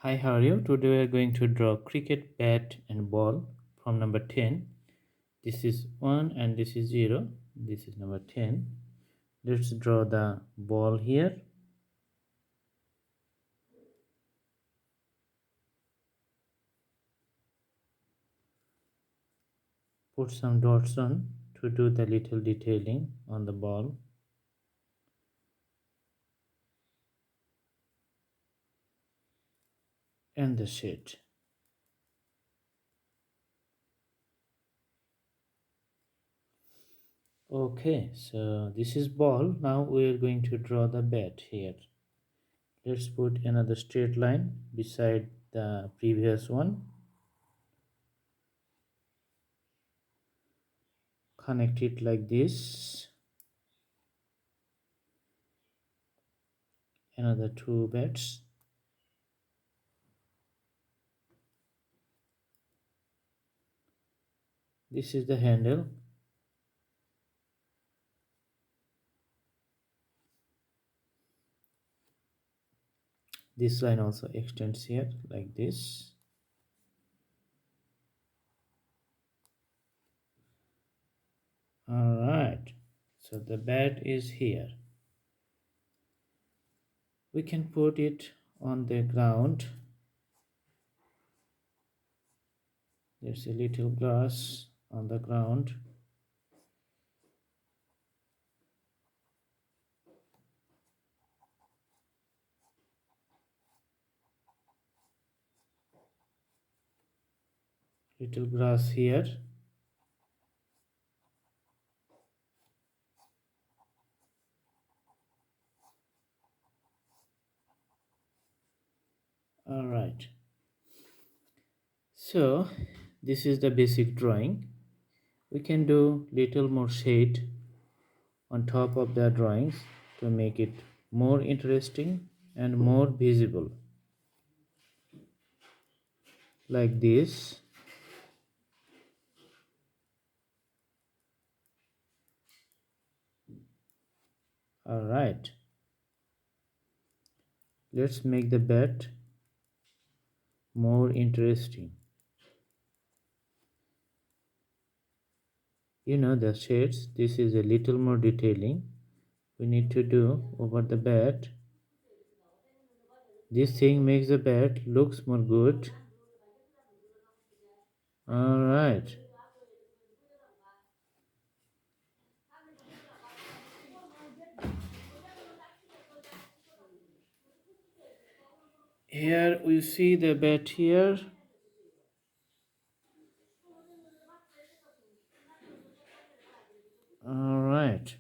Hi, how are you? Today we are going to draw cricket bat and ball from number 10. This is 1 and this is 0. This is number 10. Let's draw the ball here. Put some dots on to do the little detailing on the ball. And the shade. Okay, so this is ball. Now we are going to draw the bat here. Let's put another straight line beside the previous one. Connect it like this. Another two bats. This is the handle. This line also extends here like this. Alright, so the bat is here. We can put it on the ground. There's a little grass on the ground. Little grass here. Alright, so this is the basic drawing. We can do little more shade on top of the drawings to make it more interesting and more visible, like this. Alright, let's make the bat more interesting. You know the shades, this is a little more detailing we need to do over the bat. This thing makes the bat looks more good. Alright, here we see the bat here. Alright,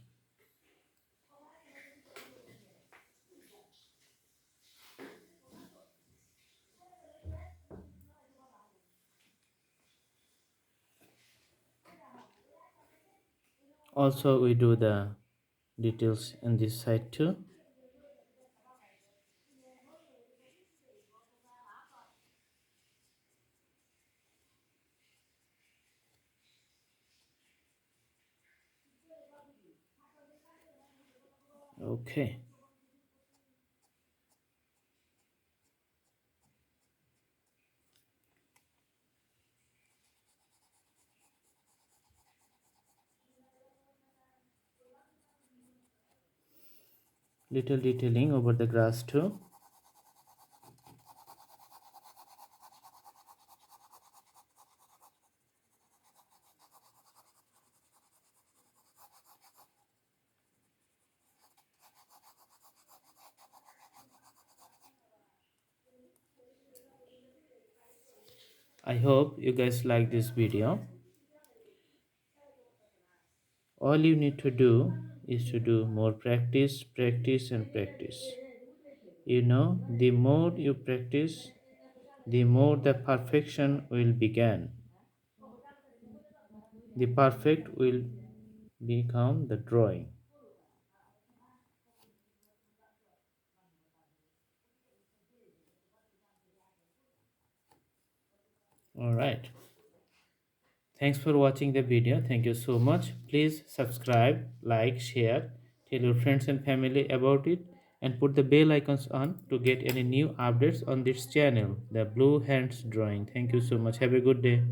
also we do the details in this side too. Okay, little detailing over the grass too. I hope you guys like this video. All you need to do is to do more practice, practice and practice. You know, the more you practice, the more the perfection will begin. The perfect will become the drawing. Alright. Thanks for watching the video. Thank you so much. Please subscribe, like, share, tell your friends and family about it. and put the bell icons on to get any new updates on this channel, the Blue Hands Drawing. Thank you so much. Have a good day.